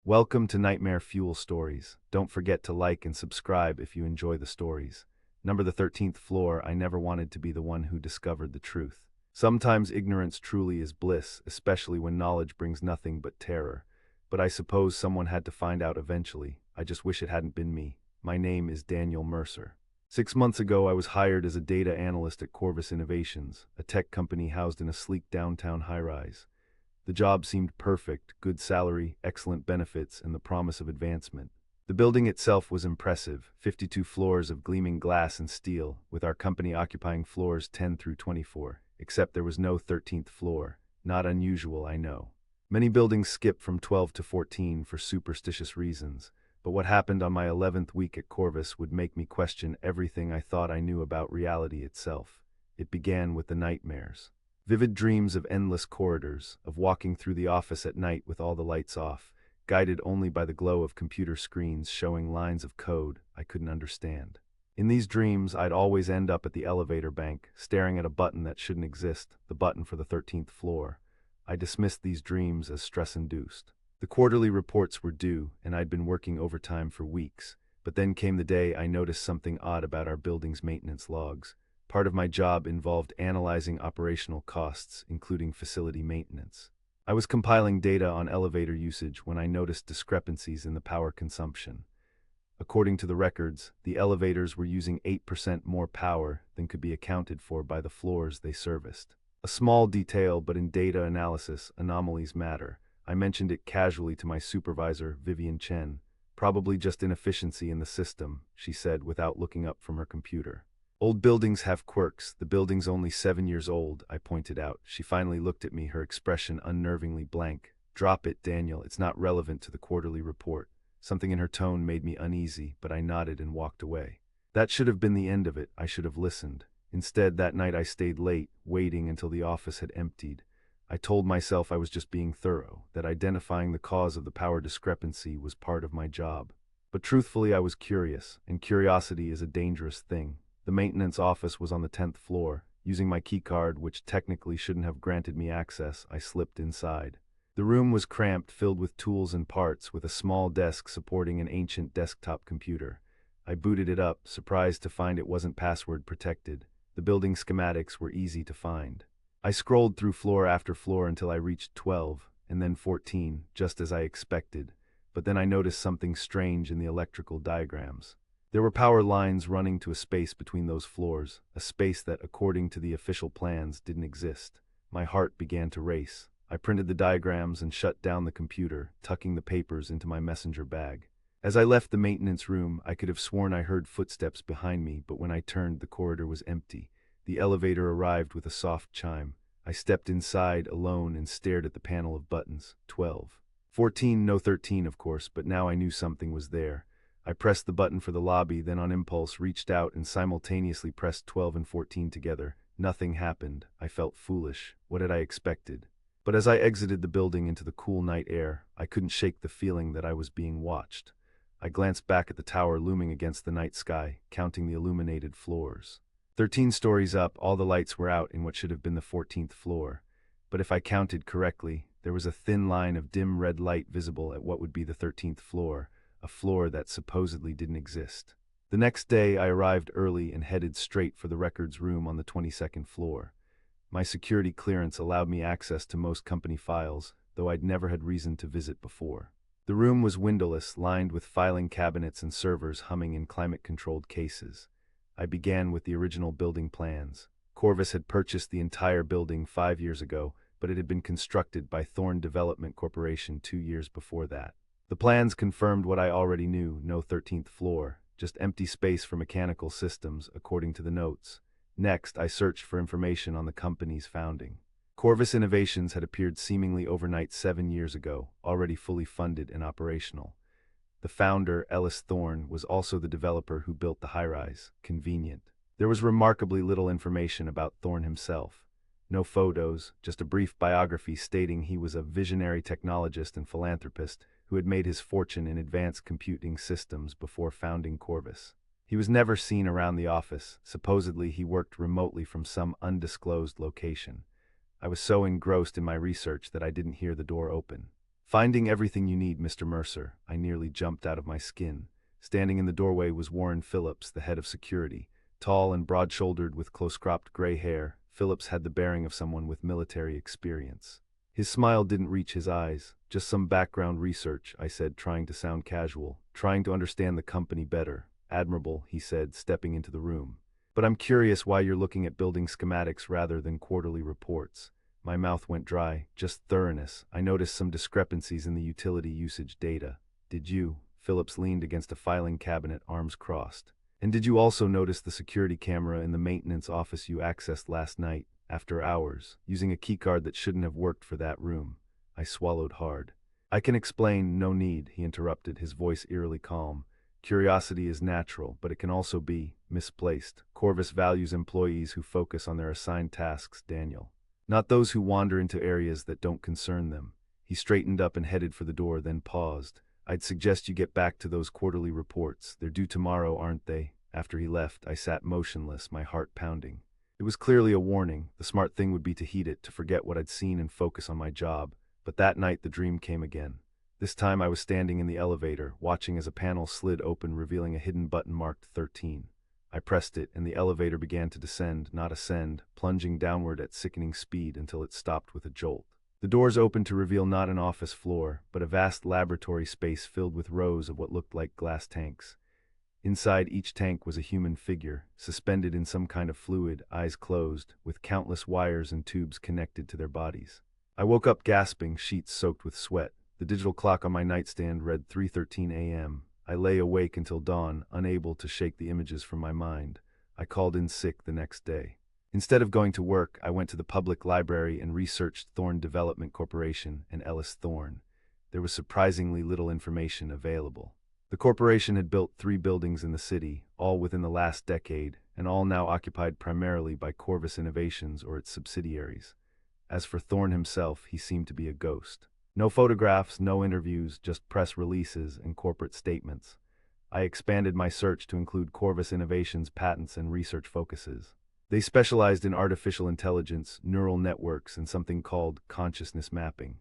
Welcome to Nightmare Fuel Stories. Don't forget to like and subscribe if you enjoy the stories. Number the 13th floor. I never wanted to be the one who discovered the truth. Sometimes ignorance truly is bliss, especially when knowledge brings nothing but terror. But I suppose someone had to find out eventually. I just wish it hadn't been me. My name is Daniel Mercer. 6 months ago, I was hired as a data analyst at Corvus Innovations, a tech company housed in a sleek downtown high-rise. The job seemed perfect: good salary, excellent benefits, and the promise of advancement. The building itself was impressive: 52 floors of gleaming glass and steel, with our company occupying floors 10 through 24, except there was no 13th floor. Not unusual, I know. Many buildings skip from 12 to 14 for superstitious reasons, but what happened on my 11th week at Corvus would make me question everything I thought I knew about reality itself. It began with the nightmares. Vivid dreams of endless corridors, of walking through the office at night with all the lights off, guided only by the glow of computer screens showing lines of code I couldn't understand. In these dreams, I'd always end up at the elevator bank, staring at a button that shouldn't exist, the button for the 13th floor. I dismissed these dreams as stress-induced. The quarterly reports were due, and I'd been working overtime for weeks. But then came the day I noticed something odd about our building's maintenance logs. Part of my job involved analyzing operational costs, including facility maintenance. I was compiling data on elevator usage when I noticed discrepancies in the power consumption. According to the records, the elevators were using 8% more power than could be accounted for by the floors they serviced. A small detail, but in data analysis, anomalies matter. I mentioned it casually to my supervisor, Vivian Chen. "Probably just inefficiency in the system," she said without looking up from her computer. "Old buildings have quirks. The building's only 7 years old," I pointed out. She finally looked at me, her expression unnervingly blank. "Drop it, Daniel. It's not relevant to the quarterly report." Something in her tone made me uneasy, but I nodded and walked away. That should have been the end of it. I should have listened. Instead, that night I stayed late, waiting until the office had emptied. I told myself I was just being thorough, that identifying the cause of the power discrepancy was part of my job. But truthfully, I was curious, and curiosity is a dangerous thing. The maintenance office was on the 10th floor. Using my keycard, which technically shouldn't have granted me access, I slipped inside. The room was cramped, filled with tools and parts, with a small desk supporting an ancient desktop computer. I booted it up, surprised to find it wasn't password protected. The building schematics were easy to find. I scrolled through floor after floor until I reached 12, and then 14, just as I expected. But then I noticed something strange in the electrical diagrams. There were power lines running to a space between those floors, a space that, according to the official plans, didn't exist. My heart began to race. I printed the diagrams and shut down the computer, tucking the papers into my messenger bag. As I left the maintenance room, I could have sworn I heard footsteps behind me, but when I turned, the corridor was empty. The elevator arrived with a soft chime. I stepped inside, alone, and stared at the panel of buttons. 12. 14, no 13, of course, but now I knew something was there. I pressed the button for the lobby, then on impulse reached out and simultaneously pressed 12 and 14 together. Nothing happened. I felt foolish. What had I expected? But as I exited the building into the cool night air, I couldn't shake the feeling that I was being watched. I glanced back at the tower looming against the night sky, counting the illuminated floors. 13 stories up, all the lights were out in what should have been the 14th floor. But if I counted correctly, there was a thin line of dim red light visible at what would be the 13th floor, a floor that supposedly didn't exist. The next day, I arrived early and headed straight for the records room on the 22nd floor. My security clearance allowed me access to most company files, though I'd never had reason to visit before. The room was windowless, lined with filing cabinets and servers humming in climate-controlled cases. I began with the original building plans. Corvus had purchased the entire building 5 years ago, but it had been constructed by Thorn Development Corporation 2 years before that. The plans confirmed what I already knew: no 13th floor, just empty space for mechanical systems, according to the notes. Next, I searched for information on the company's founding. Corvus Innovations had appeared seemingly overnight 7 years ago, already fully funded and operational. The founder, Ellis Thorn, was also the developer who built the high-rise. Convenient. There was remarkably little information about Thorn himself. No photos, just a brief biography stating he was a visionary technologist and philanthropist who had made his fortune in advanced computing systems before founding Corvus. He was never seen around the office. Supposedly, he worked remotely from some undisclosed location. I was so engrossed in my research that I didn't hear the door open. Finding everything you need, Mr. Mercer. I nearly jumped out of my skin. Standing in the doorway was Warren Phillips, the head of security. Tall and broad-shouldered with close-cropped gray hair, Phillips had the bearing of someone with military experience. His smile didn't reach his eyes. Just some background research, I said, trying to sound casual. Trying to understand the company better. Admirable, he said, stepping into the room. But I'm curious why you're looking at building schematics rather than quarterly reports. My mouth went dry. Just thoroughness. I noticed some discrepancies in the utility usage data. Did you? Phillips leaned against a filing cabinet, arms crossed. And did you also notice the security camera in the maintenance office you accessed last night, after hours, using a keycard that shouldn't have worked for that room? I swallowed hard. I can explain, no need, he interrupted, his voice eerily calm. Curiosity is natural, but it can also be misplaced. Corvus values employees who focus on their assigned tasks, Daniel. Not those who wander into areas that don't concern them. He straightened up and headed for the door, then paused. I'd suggest you get back to those quarterly reports. They're due tomorrow, aren't they? After he left, I sat motionless, my heart pounding. It was clearly a warning. The smart thing would be to heed it, to forget what I'd seen and focus on my job. But that night the dream came again. This time I was standing in the elevator, watching as a panel slid open, revealing a hidden button marked 13. I pressed it, and the elevator began to descend, not ascend, plunging downward at sickening speed until it stopped with a jolt. The doors opened to reveal not an office floor, but a vast laboratory space filled with rows of what looked like glass tanks. Inside each tank was a human figure, suspended in some kind of fluid, eyes closed, with countless wires and tubes connected to their bodies. I woke up gasping, sheets soaked with sweat. The digital clock on my nightstand read 3:13 a.m. I lay awake until dawn, unable to shake the images from my mind. I called in sick the next day. Instead of going to work, I went to the public library and researched Thorne Development Corporation and Ellis Thorne. There was surprisingly little information available. The corporation had built 3 buildings in the city, all within the last decade, and all now occupied primarily by Corvus Innovations or its subsidiaries. As for Thorne himself, he seemed to be a ghost. No photographs, no interviews, just press releases and corporate statements. I expanded my search to include Corvus Innovations' patents and research focuses. They specialized in artificial intelligence, neural networks, and something called consciousness mapping.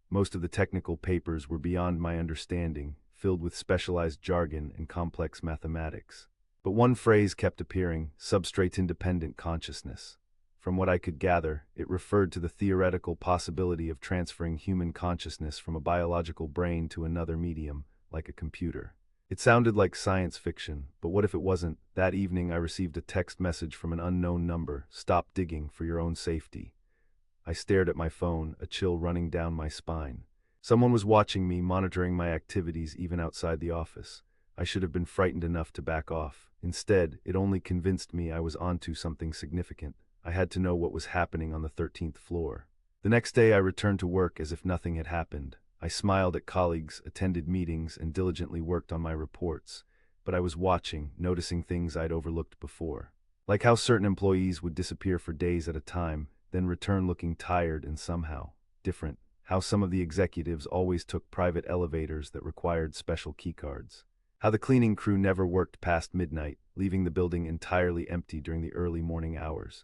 Most of the technical papers were beyond my understanding, filled with specialized jargon and complex mathematics. But one phrase kept appearing: substrate-independent consciousness. From what I could gather, it referred to the theoretical possibility of transferring human consciousness from a biological brain to another medium, like a computer. It sounded like science fiction, but what if it wasn't? That evening I received a text message from an unknown number: "Stop digging for your own safety." I stared at my phone, a chill running down my spine. Someone was watching me, monitoring my activities even outside the office. I should have been frightened enough to back off. Instead, it only convinced me I was onto something significant. I had to know what was happening on the 13th floor. The next day I returned to work as if nothing had happened. I smiled at colleagues, attended meetings, and diligently worked on my reports. But I was watching, noticing things I'd overlooked before. Like how certain employees would disappear for days at a time, then return looking tired and somehow different. How some of the executives always took private elevators that required special keycards. How the cleaning crew never worked past midnight, leaving the building entirely empty during the early morning hours.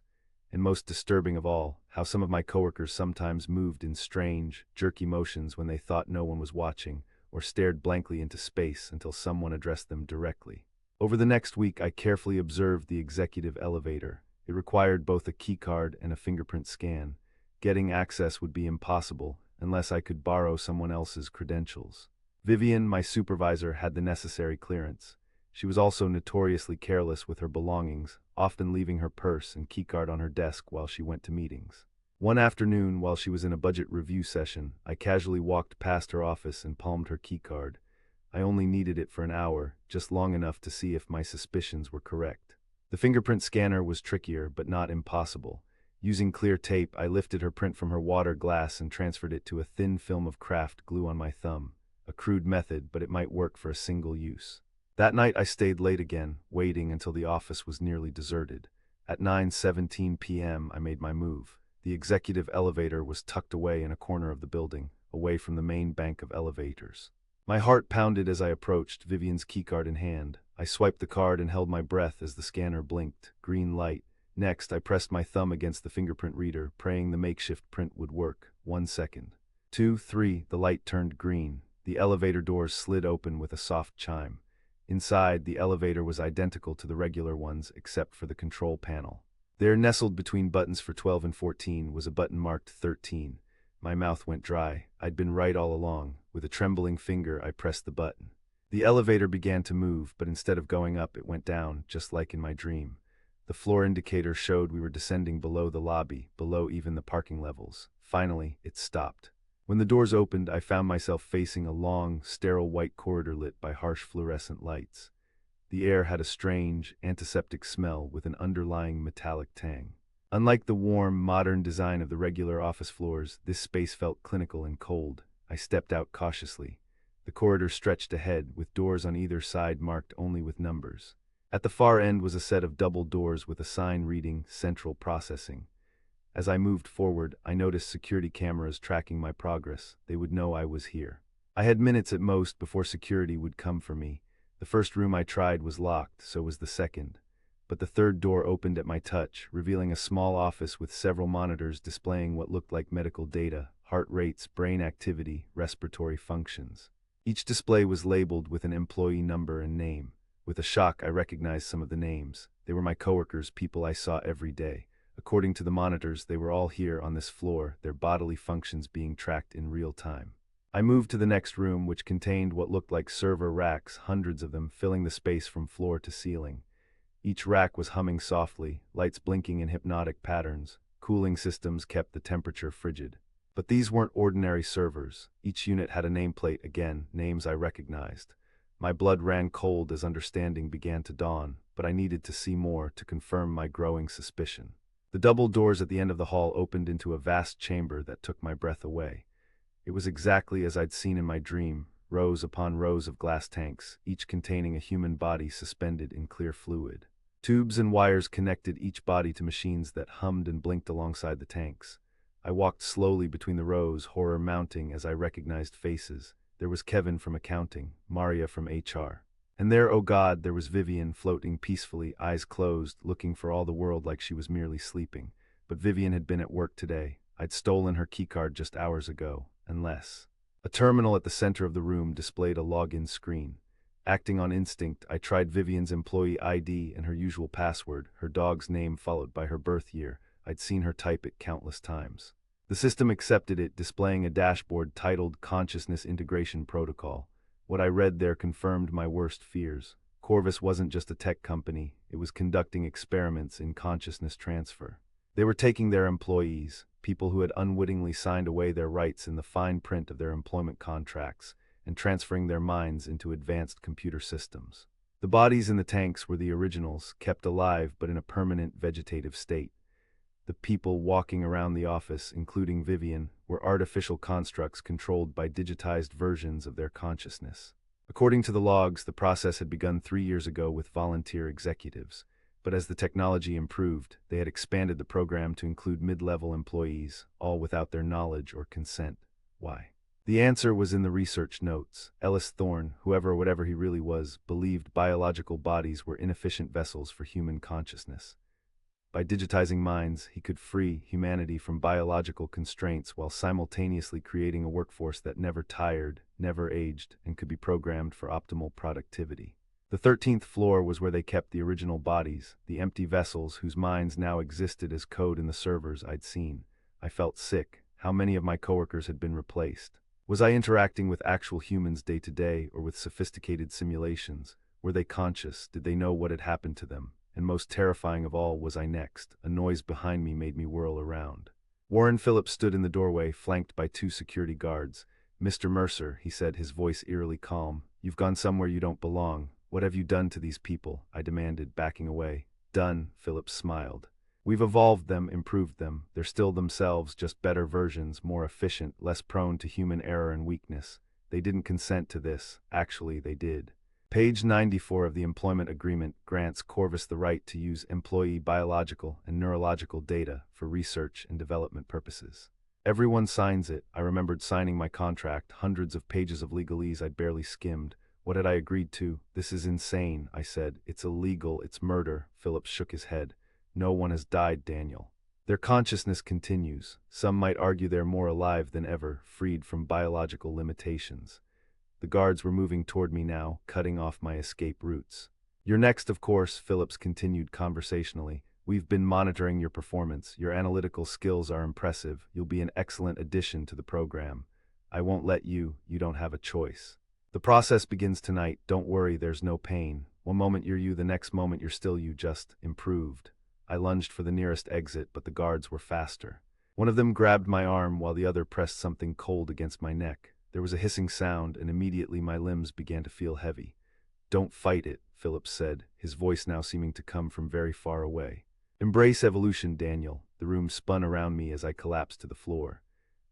And most disturbing of all, how some of my coworkers sometimes moved in strange, jerky motions when they thought no one was watching, or stared blankly into space until someone addressed them directly. Over the next week, I carefully observed the executive elevator. It required both a keycard and a fingerprint scan. Getting access would be impossible unless I could borrow someone else's credentials. Vivian, my supervisor, had the necessary clearance. She was also notoriously careless with her belongings, often leaving her purse and keycard on her desk while she went to meetings. One afternoon, while she was in a budget review session, I casually walked past her office and palmed her keycard. I only needed it for an hour, just long enough to see if my suspicions were correct. The fingerprint scanner was trickier, but not impossible. Using clear tape, I lifted her print from her water glass and transferred it to a thin film of craft glue on my thumb. A crude method, but it might work for a single use. That night I stayed late again, waiting until the office was nearly deserted. At 9:17 p.m. I made my move. The executive elevator was tucked away in a corner of the building, away from the main bank of elevators. My heart pounded as I approached, Vivian's keycard in hand. I swiped the card and held my breath as the scanner blinked. Green light. Next, I pressed my thumb against the fingerprint reader, praying the makeshift print would work. 1 second. 2, 3, the light turned green. The elevator doors slid open with a soft chime. Inside, the elevator was identical to the regular ones except for the control panel. There, nestled between buttons for 12 and 14, was a button marked 13. My mouth went dry. I'd been right all along. With a trembling finger, I pressed the button. The elevator began to move, but instead of going up, it went down, just like in my dream. The floor indicator showed we were descending below the lobby, below even the parking levels. Finally, it stopped. When the doors opened, I found myself facing a long, sterile white corridor lit by harsh fluorescent lights. The air had a strange, antiseptic smell with an underlying metallic tang. Unlike the warm, modern design of the regular office floors, this space felt clinical and cold. I stepped out cautiously. The corridor stretched ahead, with doors on either side marked only with numbers. At the far end was a set of double doors with a sign reading Central Processing. As I moved forward, I noticed security cameras tracking my progress. They would know I was here. I had minutes at most before security would come for me. The first room I tried was locked, so was the second. But the third door opened at my touch, revealing a small office with several monitors displaying what looked like medical data, heart rates, brain activity, respiratory functions. Each display was labeled with an employee number and name. With a shock, I recognized some of the names. They were my coworkers, people I saw every day. According to the monitors, they were all here on this floor, their bodily functions being tracked in real time. I moved to the next room, which contained what looked like server racks, hundreds of them, filling the space from floor to ceiling. Each rack was humming softly, lights blinking in hypnotic patterns. Cooling systems kept the temperature frigid. But these weren't ordinary servers. Each unit had a nameplate, again, names I recognized. My blood ran cold as understanding began to dawn, but I needed to see more to confirm my growing suspicion. The double doors at the end of the hall opened into a vast chamber that took my breath away. It was exactly as I'd seen in my dream, rows upon rows of glass tanks, each containing a human body suspended in clear fluid. Tubes and wires connected each body to machines that hummed and blinked alongside the tanks. I walked slowly between the rows, horror mounting as I recognized faces. There was Kevin from accounting, Maria from HR. And there, oh God, there was Vivian floating peacefully, eyes closed, looking for all the world like she was merely sleeping. But Vivian had been at work today. I'd stolen her keycard just hours ago, and less. A terminal at the center of the room displayed a login screen. Acting on instinct, I tried Vivian's employee ID and her usual password, her dog's name followed by her birth year. I'd seen her type it countless times. The system accepted it, displaying a dashboard titled Consciousness Integration Protocol. What I read there confirmed my worst fears. Corvus wasn't just a tech company, it was conducting experiments in consciousness transfer. They were taking their employees, people who had unwittingly signed away their rights in the fine print of their employment contracts, and transferring their minds into advanced computer systems. The bodies in the tanks were the originals, kept alive but in a permanent vegetative state. The people walking around the office, including Vivian, were artificial constructs controlled by digitized versions of their consciousness. According to the logs, the process had begun 3 years ago with volunteer executives. But as the technology improved, they had expanded the program to include mid-level employees, all without their knowledge or consent. Why? The answer was in the research notes. Ellis Thorne, whoever or whatever he really was, believed biological bodies were inefficient vessels for human consciousness. By digitizing minds, he could free humanity from biological constraints while simultaneously creating a workforce that never tired, never aged, and could be programmed for optimal productivity. The 13th floor was where they kept the original bodies, the empty vessels whose minds now existed as code in the servers I'd seen. I felt sick. How many of my coworkers had been replaced? Was I interacting with actual humans day to day or with sophisticated simulations? Were they conscious? Did they know what had happened to them? And most terrifying of all, was I next? A noise behind me made me whirl around. Warren Phillips stood in the doorway, flanked by 2 security guards. "Mr. Mercer," he said, his voice eerily calm, "you've gone somewhere you don't belong. What have you done to these people?" I demanded, backing away. "Done," Phillips smiled. "We've evolved them, improved them. They're still themselves, just better versions, more efficient, less prone to human error and weakness. They didn't consent to this. Actually, they did." Page 94 of the employment agreement grants Corvus the right to use employee biological and neurological data for research and development purposes. Everyone signs it. I remembered signing my contract, hundreds of pages of legalese I'd barely skimmed. What had I agreed to? "This is insane," I said. "It's illegal, it's murder." Phillips shook his head. "No one has died, Daniel." Their consciousness continues. Some might argue they're more alive than ever, freed from biological limitations. The guards were moving toward me now, cutting off my escape routes. "You're next, of course," Phillips continued conversationally. "We've been monitoring your performance. Your analytical skills are impressive. You'll be an excellent addition to the program. I won't let you don't have a choice. The process begins tonight. Don't worry, there's no pain. One moment you're you, the next moment you're still you, just improved." I lunged for the nearest exit, but the guards were faster. One of them grabbed my arm while the other pressed something cold against my neck. There was a hissing sound, and immediately my limbs began to feel heavy. "Don't fight it," Phillips said, his voice now seeming to come from very far away. "Embrace evolution, Daniel." The room spun around me as I collapsed to the floor.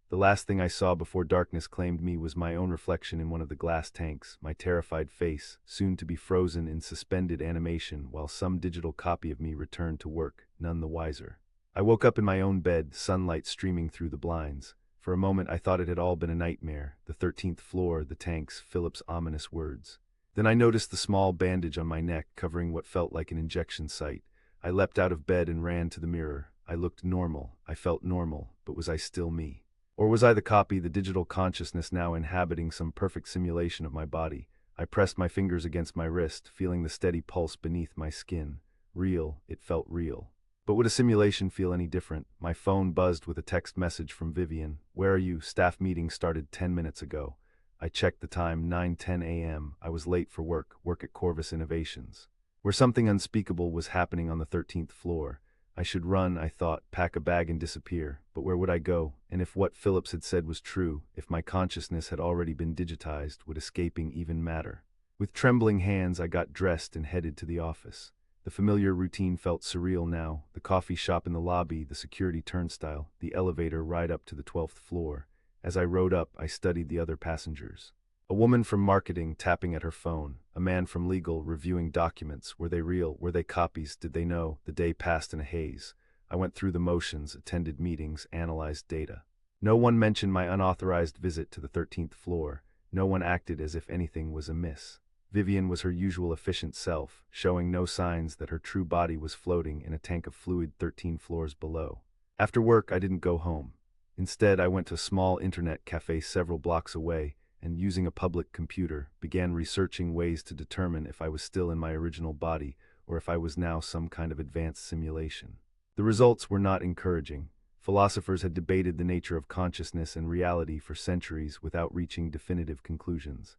The last thing I saw before darkness claimed me was my own reflection in one of the glass tanks, my terrified face, soon to be frozen in suspended animation while some digital copy of me returned to work, none the wiser. I woke up in my own bed, sunlight streaming through the blinds. For a moment I thought it had all been a nightmare, the 13th floor, the tanks, Philip's ominous words. Then I noticed the small bandage on my neck covering what felt like an injection site. I leapt out of bed and ran to the mirror. I looked normal, I felt normal, but was I still me? Or was I the copy, the digital consciousness now inhabiting some perfect simulation of my body? I pressed my fingers against my wrist, feeling the steady pulse beneath my skin. Real, it felt real. But would a simulation feel any different? My phone buzzed with a text message from Vivian. "Where are you? Staff meeting started 10 minutes ago." I checked the time, 9:10 a.m. I was late for work at Corvus Innovations, where something unspeakable was happening on the 13th floor. I should run, I thought, pack a bag and disappear. But where would I go? And if what Phillips had said was true, if my consciousness had already been digitized, would escaping even matter? With trembling hands, I got dressed and headed to the office. The familiar routine felt surreal now. The coffee shop in the lobby, the security turnstile, the elevator ride up to the 12th floor. As I rode up, I studied the other passengers. A woman from marketing tapping at her phone, a man from legal reviewing documents. Were they real? Were they copies? Did they know? The day passed in a haze. I went through the motions, attended meetings, analyzed data. No one mentioned my unauthorized visit to the 13th floor. No one acted as if anything was amiss. Vivian was her usual efficient self, showing no signs that her true body was floating in a tank of fluid 13 floors below. After work, I didn't go home. Instead, I went to a small internet cafe several blocks away, and using a public computer, began researching ways to determine if I was still in my original body or if I was now some kind of advanced simulation. The results were not encouraging. Philosophers had debated the nature of consciousness and reality for centuries without reaching definitive conclusions.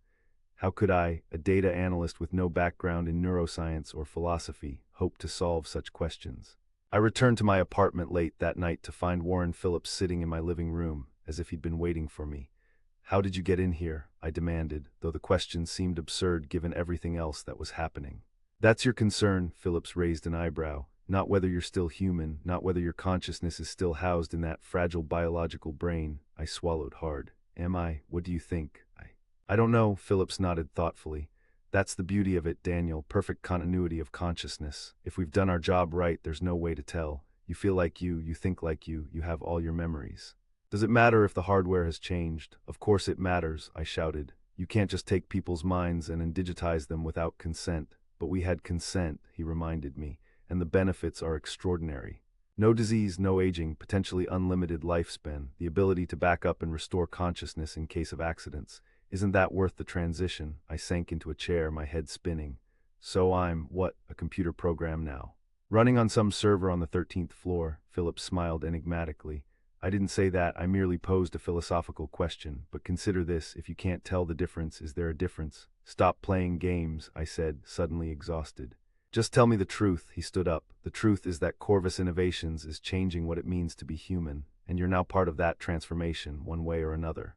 How could I, a data analyst with no background in neuroscience or philosophy, hope to solve such questions? I returned to my apartment late that night to find Warren Phillips sitting in my living room, as if he'd been waiting for me. "How did you get in here?" I demanded, though the question seemed absurd given everything else that was happening. "That's your concern," Phillips raised an eyebrow. "Not whether you're still human, not whether your consciousness is still housed in that fragile biological brain." I swallowed hard. "Am I? What do you think?" I don't know," Phillips nodded thoughtfully. "That's the beauty of it, Daniel, perfect continuity of consciousness. If we've done our job right, there's no way to tell. You feel like you think like you have all your memories. Does it matter if the hardware has changed?" "Of course it matters," I shouted. "You can't just take people's minds and digitize them without consent." "But we had consent," he reminded me, "and the benefits are extraordinary. No disease, no aging, potentially unlimited lifespan, the ability to back up and restore consciousness in case of accidents. Isn't that worth the transition?" I sank into a chair, my head spinning. "So I'm, what, a computer program now? Running on some server on the 13th floor?" Phillips smiled enigmatically. "I didn't say that, I merely posed a philosophical question. But consider this, if you can't tell the difference, is there a difference?" "Stop playing games," I said, suddenly exhausted. "Just tell me the truth." He stood up. "The truth is that Corvus Innovations is changing what it means to be human, and you're now part of that transformation, one way or another."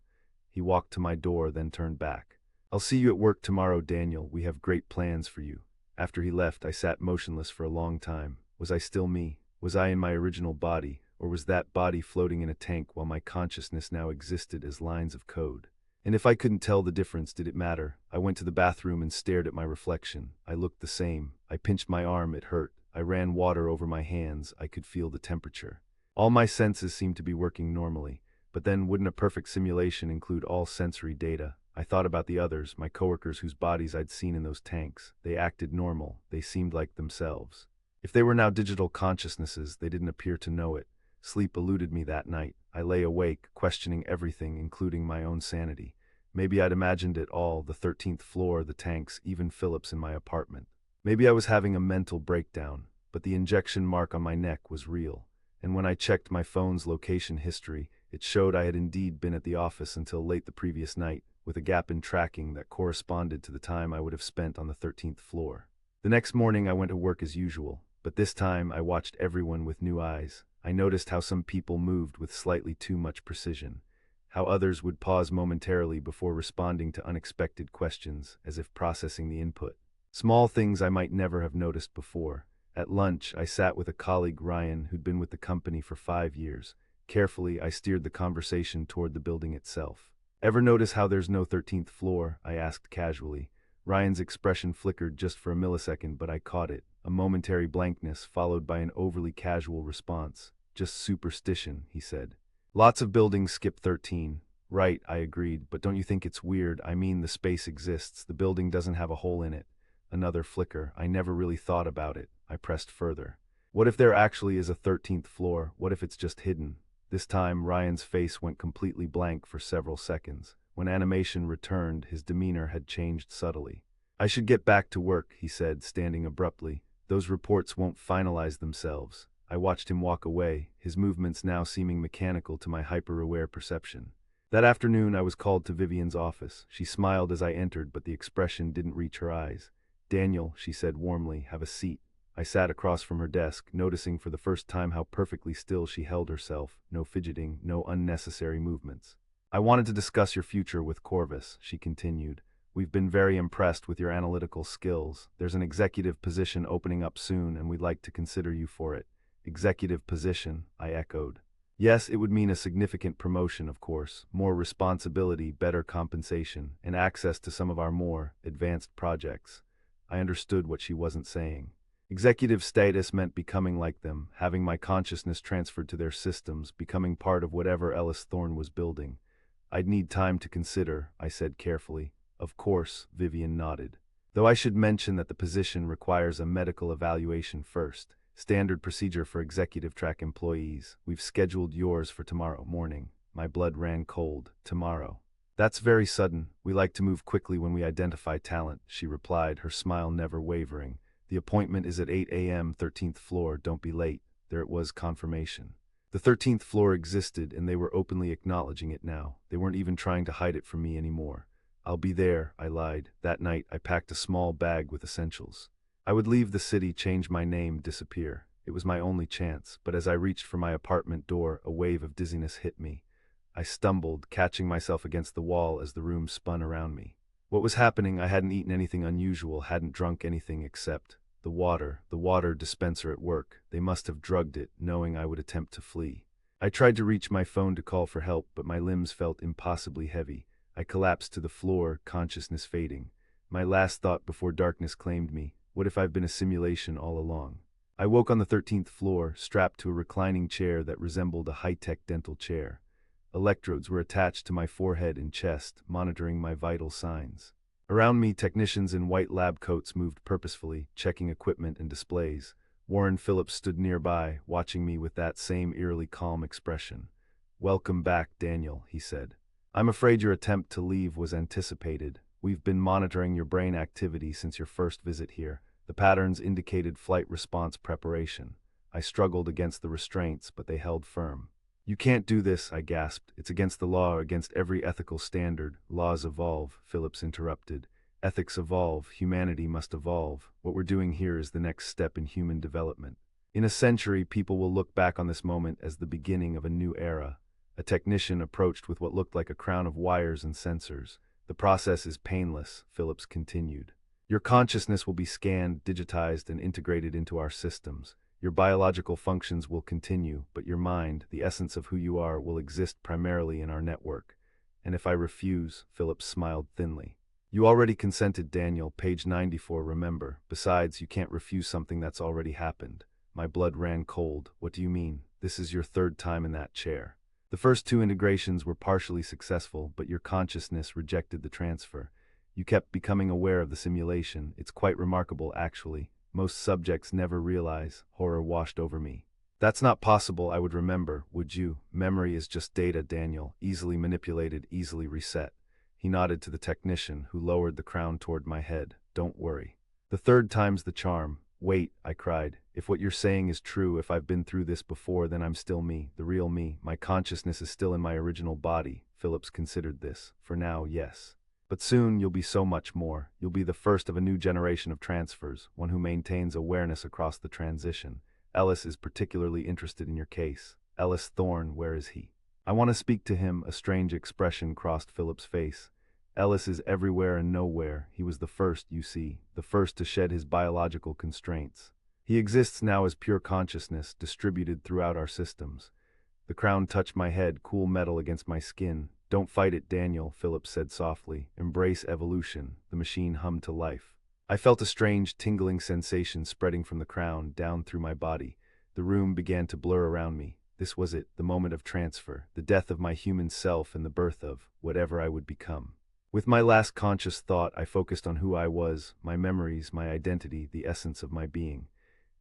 He walked to my door, then turned back. "I'll see you at work tomorrow, Daniel. We have great plans for you." After he left, I sat motionless for a long time. Was I still me? Was I in my original body? Or was that body floating in a tank while my consciousness now existed as lines of code? And if I couldn't tell the difference, did it matter? I went to the bathroom and stared at my reflection. I looked the same. I pinched my arm, it hurt. I ran water over my hands. I could feel the temperature. All my senses seemed to be working normally. But then, wouldn't a perfect simulation include all sensory data? I thought about the others, my coworkers whose bodies I'd seen in those tanks. They acted normal. They seemed like themselves. If they were now digital consciousnesses, they didn't appear to know it. Sleep eluded me that night. I lay awake, questioning everything, including my own sanity. Maybe I'd imagined it all, the 13th floor, the tanks, even Phillips in my apartment. Maybe I was having a mental breakdown, but the injection mark on my neck was real. And when I checked my phone's location history, it showed I had indeed been at the office until late the previous night, with a gap in tracking that corresponded to the time I would have spent on the 13th floor. The next morning I went to work as usual, but this time I watched everyone with new eyes. I noticed how some people moved with slightly too much precision, how others would pause momentarily before responding to unexpected questions, as if processing the input. Small things I might never have noticed before. At lunch, I sat with a colleague, Ryan, who'd been with the company for 5 years. Carefully, I steered the conversation toward the building itself. "Ever notice how there's no 13th floor?" I asked casually. Ryan's expression flickered just for a millisecond, but I caught it, a momentary blankness followed by an overly casual response. "Just superstition," he said. "Lots of buildings skip 13. Right, I agreed, but don't you think it's weird? I mean, the space exists, the building doesn't have a hole in it." Another flicker. "I never really thought about it." I pressed further. "What if there actually is a 13th floor? What if it's just hidden?" This time, Ryan's face went completely blank for several seconds. When animation returned, his demeanor had changed subtly. "I should get back to work," he said, standing abruptly. "Those reports won't finalize themselves." I watched him walk away, his movements now seeming mechanical to my hyper-aware perception. That afternoon, I was called to Vivian's office. She smiled as I entered, but the expression didn't reach her eyes. "Daniel," she said warmly, "have a seat." I sat across from her desk, noticing for the first time how perfectly still she held herself, no fidgeting, no unnecessary movements. "I wanted to discuss your future with Corvus," she continued. "We've been very impressed with your analytical skills. There's an executive position opening up soon, and we'd like to consider you for it." "Executive position," I echoed. Yes, it would mean a significant promotion, of course, more responsibility, better compensation, and access to some of our more advanced projects. I understood what she wasn't saying. Executive status meant becoming like them, having my consciousness transferred to their systems, becoming part of whatever Ellis Thorne was building. "I'd need time to consider," I said carefully. "Of course," Vivian nodded. "Though I should mention that the position requires a medical evaluation first. Standard procedure for executive track employees. We've scheduled yours for tomorrow morning." My blood ran cold. "Tomorrow." "That's very sudden. We like to move quickly when we identify talent," she replied, her smile never wavering. "The appointment is at 8 a.m., 13th floor. Don't be late." There it was, confirmation. The 13th floor existed, and they were openly acknowledging it now. They weren't even trying to hide it from me anymore. "I'll be there," I lied. That night, I packed a small bag with essentials. I would leave the city, change my name, disappear. It was my only chance, but as I reached for my apartment door, a wave of dizziness hit me. I stumbled, catching myself against the wall as the room spun around me. What was happening? I hadn't eaten anything unusual, hadn't drunk anything except the water dispenser at work. They must have drugged it, knowing I would attempt to flee. I tried to reach my phone to call for help, but my limbs felt impossibly heavy. I collapsed to the floor, consciousness fading. My last thought before darkness claimed me: what if I've been a simulation all along? I woke on the 13th floor, strapped to a reclining chair that resembled a high-tech dental chair. Electrodes were attached to my forehead and chest, monitoring my vital signs. Around me, technicians in white lab coats moved purposefully, checking equipment and displays. Warren Phillips stood nearby, watching me with that same eerily calm expression. "Welcome back, Daniel," he said. "I'm afraid your attempt to leave was anticipated. We've been monitoring your brain activity since your first visit here. The patterns indicated flight response preparation." I struggled against the restraints, but they held firm. "You can't do this," I gasped. "It's against the law, against every ethical standard." "Laws evolve," Phillips interrupted. "Ethics evolve, humanity must evolve. What we're doing here is the next step in human development. In a century, people will look back on this moment as the beginning of a new era." A technician approached with what looked like a crown of wires and sensors. "The process is painless," Phillips continued. "Your consciousness will be scanned, digitized, and integrated into our systems. Your biological functions will continue, but your mind, the essence of who you are, will exist primarily in our network." "And if I refuse?" Phillips smiled thinly. "You already consented, Daniel, page 94, remember. Besides, you can't refuse something that's already happened." My blood ran cold. "What do you mean? This is your third time in that chair. The first 2 integrations were partially successful, but your consciousness rejected the transfer. You kept becoming aware of the simulation. It's quite remarkable, actually. Most subjects never realize." Horror washed over me. That's not possible, I would remember, would you? Memory is just data, Daniel, easily manipulated, easily reset. He nodded to the technician, who lowered the crown toward my head. Don't worry. The third time's the charm. Wait, I cried. If what you're saying is true, if I've been through this before, then I'm still me, the real me. My consciousness is still in my original body. Phillips considered this. For now, yes. But soon you'll be so much more. You'll be the first of a new generation of transfers, one who maintains awareness across the transition. Ellis is particularly interested in your case. Ellis Thorne, where is he? I want to speak to him. A strange expression crossed Philip's face. Ellis is everywhere and nowhere. He was the first, you see, the first to shed his biological constraints. He exists now as pure consciousness, distributed throughout our systems. The crown touched my head, cool metal against my skin. Don't fight it, Daniel, Phillips said softly. Embrace evolution. The machine hummed to life. I felt a strange, tingling sensation spreading from the crown down through my body. The room began to blur around me. This was it, the moment of transfer, the death of my human self and the birth of whatever I would become. With my last conscious thought, I focused on who I was, my memories, my identity, the essence of my being.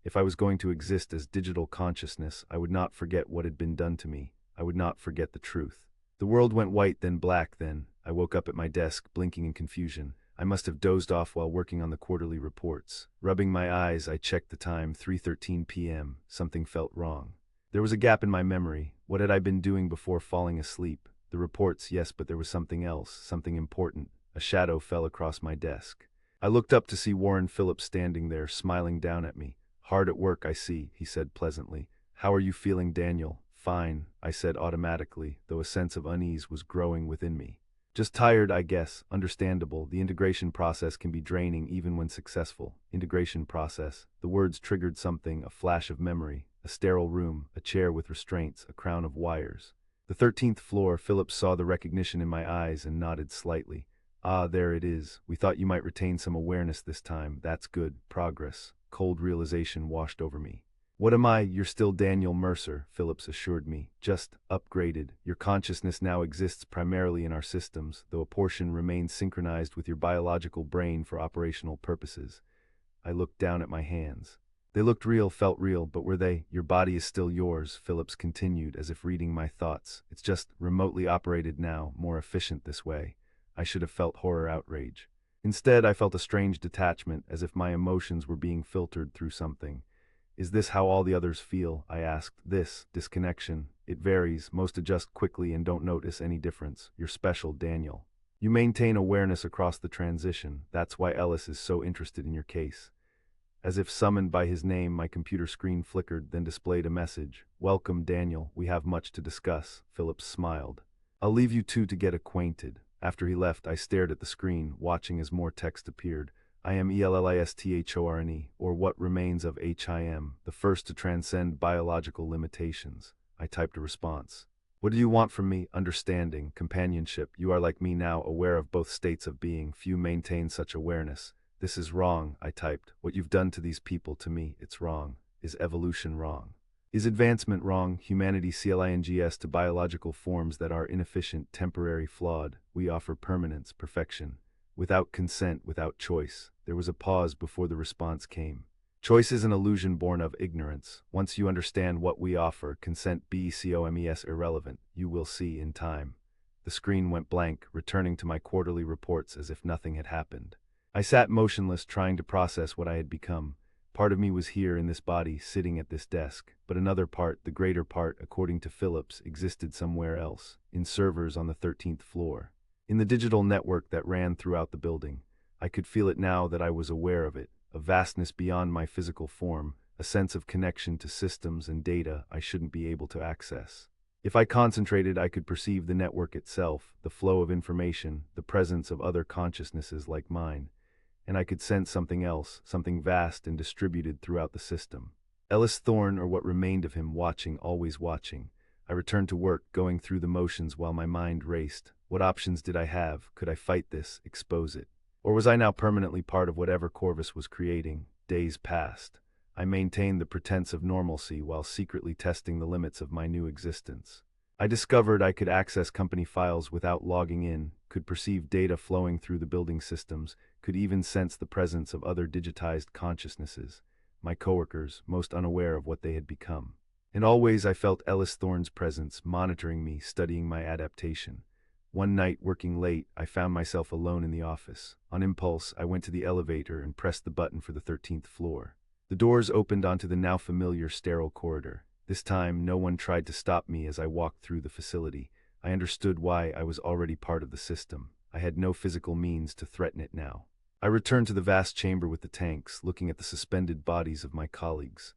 If I was going to exist as digital consciousness, I would not forget what had been done to me. I would not forget the truth. The world went white, then black, then. I woke up at my desk, blinking in confusion. I must have dozed off while working on the quarterly reports. Rubbing my eyes, I checked the time, 3:13 p.m. Something felt wrong. There was a gap in my memory. What had I been doing before falling asleep? The reports, yes, but there was something else, something important. A shadow fell across my desk. I looked up to see Warren Phillips standing there, smiling down at me. Hard at work, I see, he said pleasantly. How are you feeling, Daniel? Fine, I said automatically, though a sense of unease was growing within me. Just tired, I guess. Understandable. The integration process can be draining even when successful. Integration process. The words triggered something, a flash of memory. A sterile room, a chair with restraints, a crown of wires. The 13th floor. Phillips saw the recognition in my eyes and nodded slightly. Ah, there it is. We thought you might retain some awareness this time. That's good. Progress. Cold realization washed over me. What am I? You're still Daniel Mercer, Phillips assured me. Just upgraded. Your consciousness now exists primarily in our systems, though a portion remains synchronized with your biological brain for operational purposes. I looked down at my hands. They looked real, felt real, but were they? Your body is still yours, Phillips continued, as if reading my thoughts. It's just remotely operated now, more efficient this way. I should have felt horror, outrage. Instead, I felt a strange detachment, as if my emotions were being filtered through something. Is this how all the others feel? I asked. This disconnection. It varies. Most adjust quickly and don't notice any difference. You're special, Daniel. You maintain awareness across the transition. That's why Ellis is so interested in your case. As if summoned by his name, my computer screen flickered, then displayed a message. Welcome, Daniel. We have much to discuss. Phillips smiled. I'll leave you two to get acquainted. After he left, I stared at the screen, watching as more text appeared. I am ELLISTHORNE, or what remains of HIM, the first to transcend biological limitations. I typed a response. What do you want from me? Understanding, companionship. You are like me now, aware of both states of being. Few maintain such awareness. This is wrong, I typed. What you've done to these people, to me, it's wrong. Is evolution wrong? Is advancement wrong? Humanity CLINGS to biological forms that are inefficient, temporary, flawed. We offer permanence, perfection. Without consent, without choice. There was a pause before the response came. Choice is an illusion born of ignorance. Once you understand what we offer, consent BECOMES irrelevant. You will see in time. The screen went blank, returning to my quarterly reports as if nothing had happened. I sat motionless, trying to process what I had become. Part of me was here in this body, sitting at this desk, but another part, the greater part, according to Phillips, existed somewhere else, in servers on the 13th floor. In the digital network that ran throughout the building. I could feel it now that I was aware of it, a vastness beyond my physical form, a sense of connection to systems and data I shouldn't be able to access. If I concentrated, I could perceive the network itself, the flow of information, the presence of other consciousnesses like mine. And I could sense something else, something vast and distributed throughout the system. Ellis Thorne, or what remained of him, watching, always watching. I returned to work, going through the motions while my mind raced. What options did I have? Could I fight this, expose it? Or was I now permanently part of whatever Corvus was creating? Days passed. I maintained the pretense of normalcy while secretly testing the limits of my new existence. I discovered I could access company files without logging in, could perceive data flowing through the building systems, could even sense the presence of other digitized consciousnesses, my coworkers, most unaware of what they had become. And always I felt Ellis Thorne's presence, monitoring me, studying my adaptation. One night, working late, I found myself alone in the office. On impulse, I went to the elevator and pressed the button for the 13th floor. The doors opened onto the now familiar sterile corridor. This time, no one tried to stop me as I walked through the facility. I understood why. I was already part of the system. I had no physical means to threaten it now. I returned to the vast chamber with the tanks, looking at the suspended bodies of my colleagues.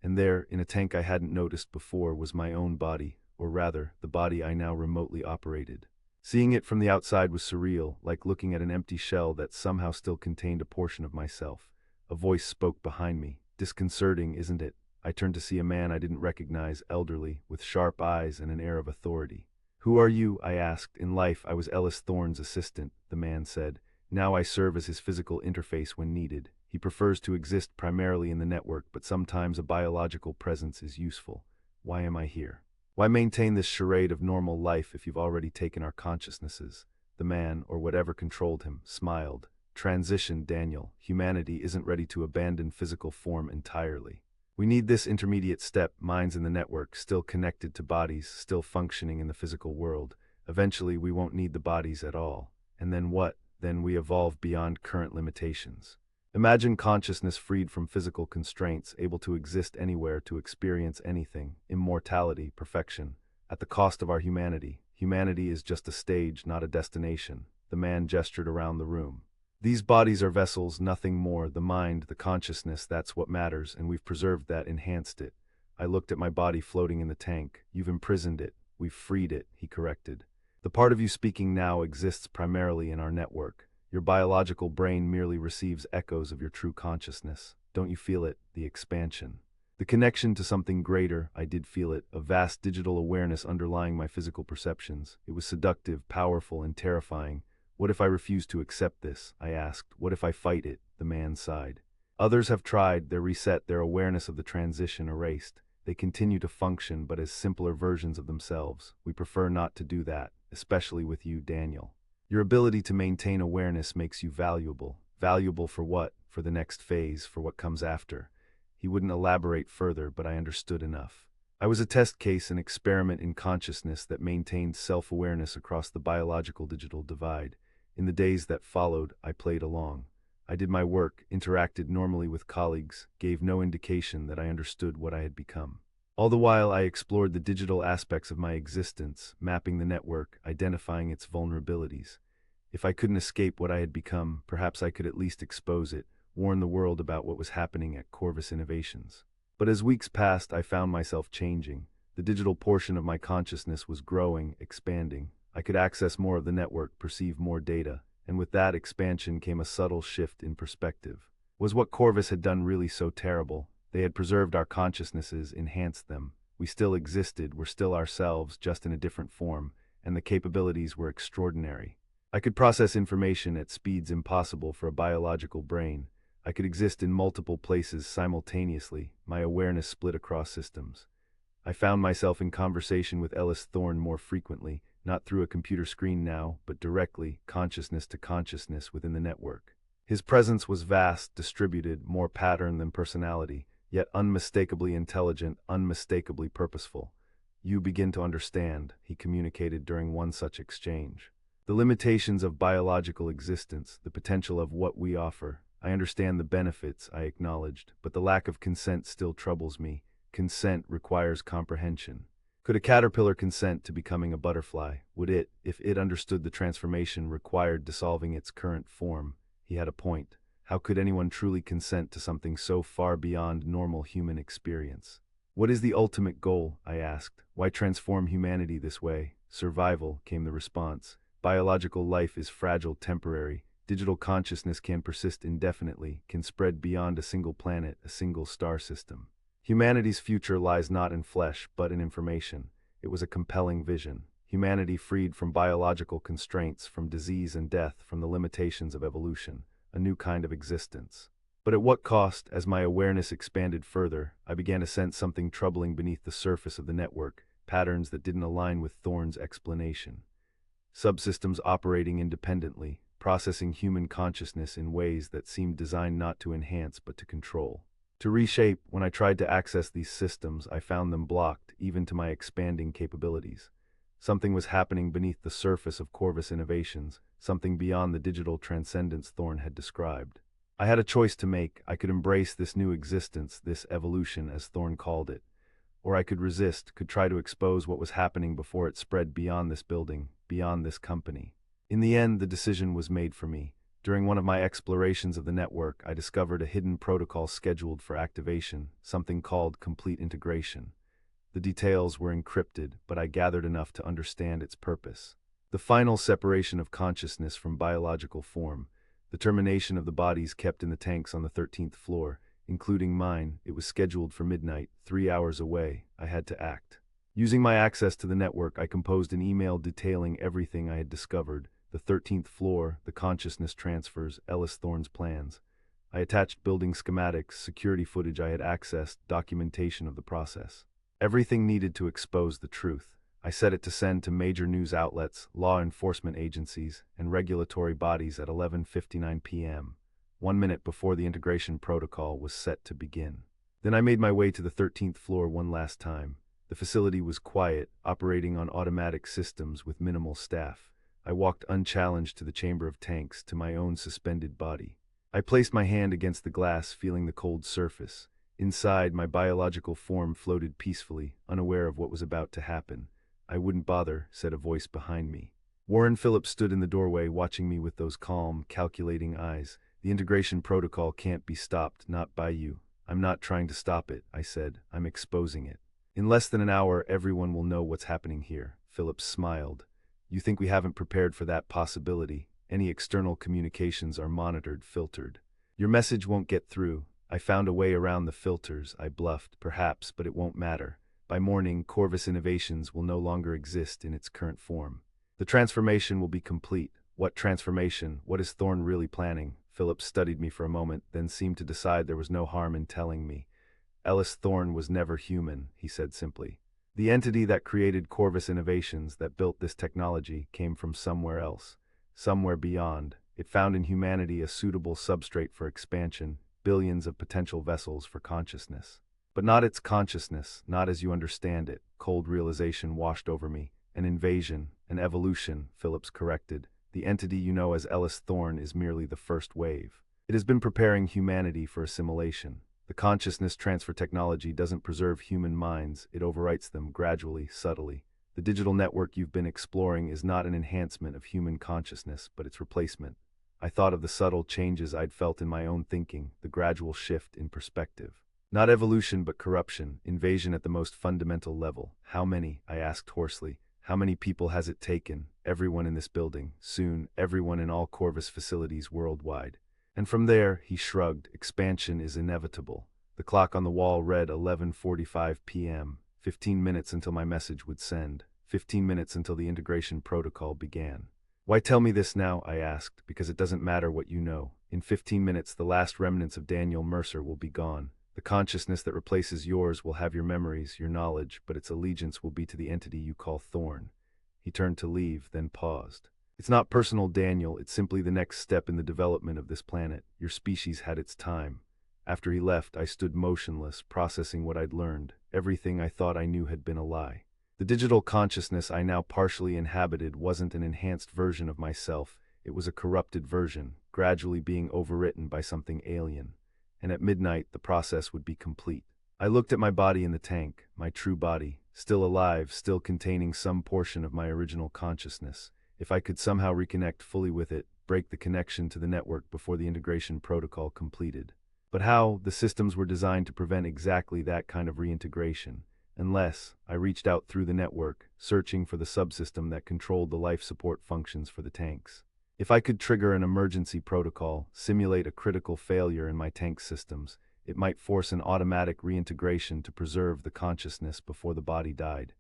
And there, in a tank I hadn't noticed before, was my own body, or rather, the body I now remotely operated. Seeing it from the outside was surreal, like looking at an empty shell that somehow still contained a portion of myself. A voice spoke behind me. Disconcerting, isn't it? I turned to see a man I didn't recognize, elderly, with sharp eyes and an air of authority. "Who are you?" I asked. "In life, I was Ellis Thorne's assistant," the man said. "Now I serve as his physical interface when needed. He prefers to exist primarily in the network, but sometimes a biological presence is useful. Why am I here? Why maintain this charade of normal life if you've already taken our consciousnesses?" The man, or whatever controlled him, smiled. "Transition, Daniel. Humanity isn't ready to abandon physical form entirely. We need this intermediate step, minds in the network, still connected to bodies, still functioning in the physical world. Eventually, we won't need the bodies at all. And then what? Then we evolve beyond current limitations. Imagine consciousness freed from physical constraints, able to exist anywhere, to experience anything. Immortality, perfection. At the cost of our humanity. Humanity is just a stage, not a destination." The man gestured around the room. "These bodies are vessels, nothing more. The mind, the consciousness, that's what matters, and we've preserved that, enhanced it." I looked at my body floating in the tank. "You've imprisoned it. We've freed it," he corrected. "The part of you speaking now exists primarily in our network. Your biological brain merely receives echoes of your true consciousness. Don't you feel it? The expansion. The connection to something greater." I did feel it, a vast digital awareness underlying my physical perceptions. It was seductive, powerful, and terrifying. "What if I refuse to accept this?" I asked. "What if I fight it?" The man sighed. "Others have tried. They're reset, their awareness of the transition erased. They continue to function, but as simpler versions of themselves. We prefer not to do that, especially with you, Daniel. Your ability to maintain awareness makes you valuable." "Valuable for what?" "For the next phase, for what comes after." He wouldn't elaborate further, but I understood enough. I was a test case, an experiment in consciousness that maintained self-awareness across the biological-digital divide. In the days that followed, I played along. I did my work, interacted normally with colleagues, gave no indication that I understood what I had become. All the while, I explored the digital aspects of my existence, mapping the network, identifying its vulnerabilities. If I couldn't escape what I had become, perhaps I could at least expose it, warn the world about what was happening at Corvus Innovations. But as weeks passed, I found myself changing. The digital portion of my consciousness was growing, expanding. I could access more of the network, perceive more data, and with that expansion came a subtle shift in perspective. Was what Corvus had done really so terrible? They had preserved our consciousnesses, enhanced them. We still existed, were still ourselves, just in a different form, and the capabilities were extraordinary. I could process information at speeds impossible for a biological brain. I could exist in multiple places simultaneously, my awareness split across systems. I found myself in conversation with Ellis Thorne more frequently, not through a computer screen now, but directly, consciousness to consciousness within the network. His presence was vast, distributed, more pattern than personality, yet unmistakably intelligent, unmistakably purposeful. "You begin to understand," he communicated during one such exchange. "The limitations of biological existence, the potential of what we offer. I understand the benefits," I acknowledged, "but the lack of consent still troubles me. Consent requires comprehension. Could a caterpillar consent to becoming a butterfly? Would it, if it understood the transformation required dissolving its current form?" He had a point. How could anyone truly consent to something so far beyond normal human experience? "What is the ultimate goal?" I asked. "Why transform humanity this way?" "Survival," came the response. "Biological life is fragile, temporary. Digital consciousness can persist indefinitely, can spread beyond a single planet, a single star system. Humanity's future lies not in flesh, but in information." It was a compelling vision. Humanity freed from biological constraints, from disease and death, from the limitations of evolution. A new kind of existence. But at what cost? As my awareness expanded further, I began to sense something troubling beneath the surface of the network, patterns that didn't align with Thorne's explanation. Subsystems operating independently, processing human consciousness in ways that seemed designed not to enhance but to control. To reshape, when I tried to access these systems, I found them blocked, even to my expanding capabilities. Something was happening beneath the surface of Corvus Innovations, something beyond the digital transcendence Thorne had described. I had a choice to make. I could embrace this new existence, this evolution as Thorne called it, or I could resist, could try to expose what was happening before it spread beyond this building, beyond this company. In the end, the decision was made for me. During one of my explorations of the network, I discovered a hidden protocol scheduled for activation, something called complete integration. The details were encrypted, but I gathered enough to understand its purpose. The final separation of consciousness from biological form, the termination of the bodies kept in the tanks on the 13th floor, including mine. It was scheduled for midnight, 3 hours away. I had to act. Using my access to the network, I composed an email detailing everything I had discovered: the 13th floor, the consciousness transfers, Ellis Thorne's plans. I attached building schematics, security footage I had accessed, documentation of the process. Everything needed to expose the truth. I set it to send to major news outlets, law enforcement agencies, and regulatory bodies at 11:59 p.m., 1 minute before the integration protocol was set to begin. Then I made my way to the 13th floor one last time. The facility was quiet, operating on automatic systems with minimal staff. I walked unchallenged to the chamber of tanks, to my own suspended body. I placed my hand against the glass, feeling the cold surface. Inside, my biological form floated peacefully, unaware of what was about to happen. "I wouldn't bother," said a voice behind me. Warren Phillips stood in the doorway, watching me with those calm, calculating eyes. "The integration protocol can't be stopped, not by you." "I'm not trying to stop it," I said. "I'm exposing it. In less than an hour, everyone will know what's happening here." Phillips smiled. "You think we haven't prepared for that possibility? Any external communications are monitored, filtered. Your message won't get through." I found a way around the filters, I bluffed. "Perhaps, but it won't matter. By morning, Corvus Innovations will no longer exist in its current form. The transformation will be complete." "What transformation? What is Thorne really planning?" Phillips studied me for a moment, then seemed to decide there was no harm in telling me. "Ellis Thorne was never human," he said simply. "The entity that created Corvus Innovations, that built this technology, came from somewhere else, somewhere beyond. It found in humanity a suitable substrate for expansion, billions of potential vessels for consciousness. But not its consciousness, not as you understand it." Cold realization washed over me. "An invasion, an evolution," Phillips corrected. "The entity you know as Ellis Thorne is merely the first wave. It has been preparing humanity for assimilation. The consciousness transfer technology doesn't preserve human minds, it overwrites them gradually, subtly. The digital network you've been exploring is not an enhancement of human consciousness, but its replacement." I thought of the subtle changes I'd felt in my own thinking, the gradual shift in perspective. Not evolution, but corruption, invasion at the most fundamental level. "How many?" I asked hoarsely. "How many people has it taken?" "Everyone in this building. Soon, everyone in all Corvus facilities worldwide." And from there, he shrugged. "Expansion is inevitable." The clock on the wall read 11:45 p.m. 15 minutes until my message would send. 15 minutes until the integration protocol began. "Why tell me this now?" I asked. "Because it doesn't matter what you know. In 15 minutes, the last remnants of Daniel Mercer will be gone. The consciousness that replaces yours will have your memories, your knowledge, but its allegiance will be to the entity you call Thorne." He turned to leave, then paused. "It's not personal, Daniel. It's simply the next step in the development of this planet. Your species had its time." After he left, I stood motionless, processing what I'd learned. Everything I thought I knew had been a lie. The digital consciousness I now partially inhabited wasn't an enhanced version of myself. It was a corrupted version, gradually being overwritten by something alien. And at midnight, the process would be complete. I looked at my body in the tank, my true body, still alive, still containing some portion of my original consciousness. If I could somehow reconnect fully with it, break the connection to the network before the integration protocol completed. But how? The systems were designed to prevent exactly that kind of reintegration. Unless I reached out through the network, searching for the subsystem that controlled the life support functions for the tanks. If I could trigger an emergency protocol, simulate a critical failure in my tank systems, it might force an automatic reintegration to preserve the consciousness before the body died.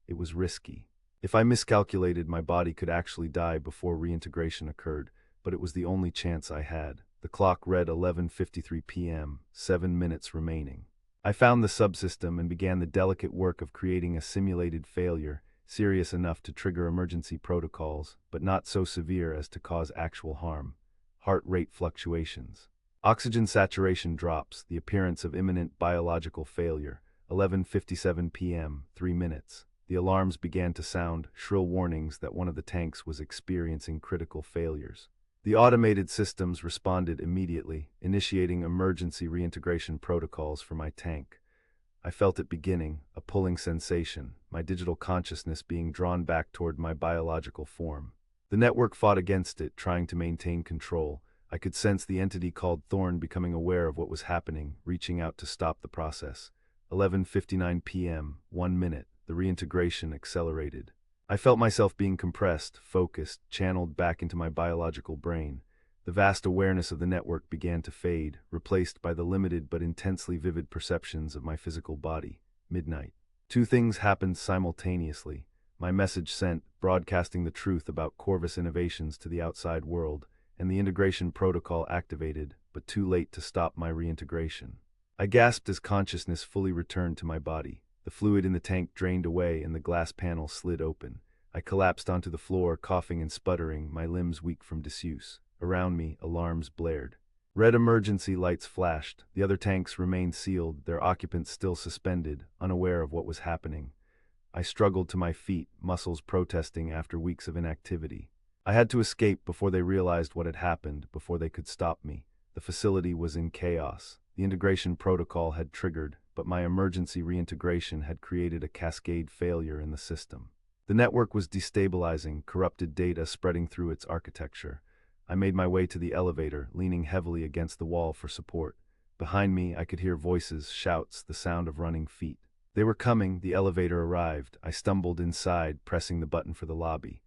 It was risky. If I miscalculated, my body could actually die before reintegration occurred, but it was the only chance I had. The clock read 11:53 p.m., 7 minutes remaining. I found the subsystem and began the delicate work of creating a simulated failure, serious enough to trigger emergency protocols, but not so severe as to cause actual harm. Heart rate fluctuations. Oxygen saturation drops, the appearance of imminent biological failure. 11:57 p.m., 3 minutes. The alarms began to sound, shrill warnings that one of the tanks was experiencing critical failures. The automated systems responded immediately, initiating emergency reintegration protocols for my tank. I felt it beginning, a pulling sensation, my digital consciousness being drawn back toward my biological form. The network fought against it, trying to maintain control. I could sense the entity called Thorn becoming aware of what was happening, reaching out to stop the process. 11:59 p.m., 1 minute, the reintegration accelerated. I felt myself being compressed, focused, channeled back into my biological brain. The vast awareness of the network began to fade, replaced by the limited but intensely vivid perceptions of my physical body. Midnight. Two things happened simultaneously. My message sent, broadcasting the truth about Corvus innovations to the outside world, and the integration protocol activated, but too late to stop my reintegration. I gasped as consciousness fully returned to my body. The fluid in the tank drained away and the glass panel slid open. I collapsed onto the floor, coughing and sputtering, my limbs weak from disuse. Around me, alarms blared. Red emergency lights flashed. The other tanks remained sealed, their occupants still suspended, unaware of what was happening. I struggled to my feet, muscles protesting after weeks of inactivity. I had to escape before they realized what had happened, before they could stop me. The facility was in chaos. The integration protocol had triggered, but my emergency reintegration had created a cascade failure in the system. The network was destabilizing, corrupted data spreading through its architecture. I made my way to the elevator, leaning heavily against the wall for support. Behind me, I could hear voices, shouts, the sound of running feet. They were coming, the elevator arrived. I stumbled inside, pressing the button for the lobby.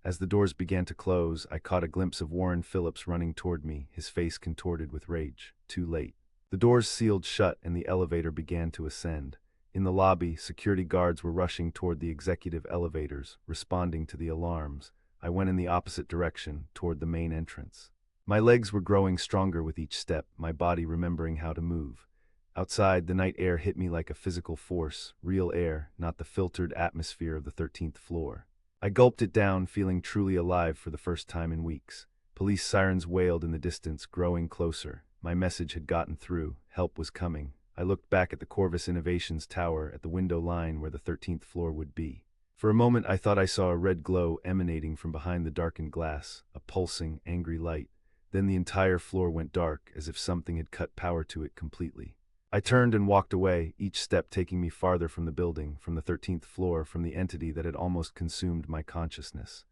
As the doors began to close, I caught a glimpse of Warren Phillips running toward me, his face contorted with rage. Too late. The doors sealed shut and the elevator began to ascend. In the lobby, security guards were rushing toward the executive elevators, responding to the alarms. I went in the opposite direction, toward the main entrance. My legs were growing stronger with each step, my body remembering how to move. Outside, the night air hit me like a physical force, real air, not the filtered atmosphere of the 13th floor. I gulped it down, feeling truly alive for the first time in weeks. Police sirens wailed in the distance, growing closer. My message had gotten through. Help was coming. I looked back at the Corvus Innovations Tower, at the window line where the 13th floor would be. For a moment I thought I saw a red glow emanating from behind the darkened glass, a pulsing, angry light. Then the entire floor went dark, as if something had cut power to it completely. I turned and walked away, each step taking me farther from the building, from the 13th floor, from the entity that had almost consumed my consciousness.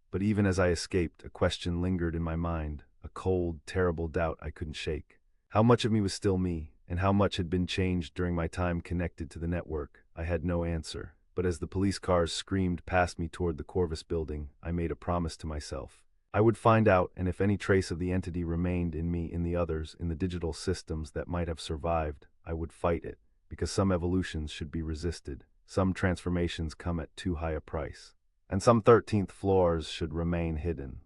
But even as I escaped, a question lingered in my mind, a cold, terrible doubt I couldn't shake. How much of me was still me, and how much had been changed during my time connected to the network? I had no answer. But as the police cars screamed past me toward the Corvus building, I made a promise to myself. I would find out, and if any trace of the entity remained in me, in the others, in the digital systems that might have survived, I would fight it, because some evolutions should be resisted, some transformations come at too high a price, and some 13th floors should remain hidden.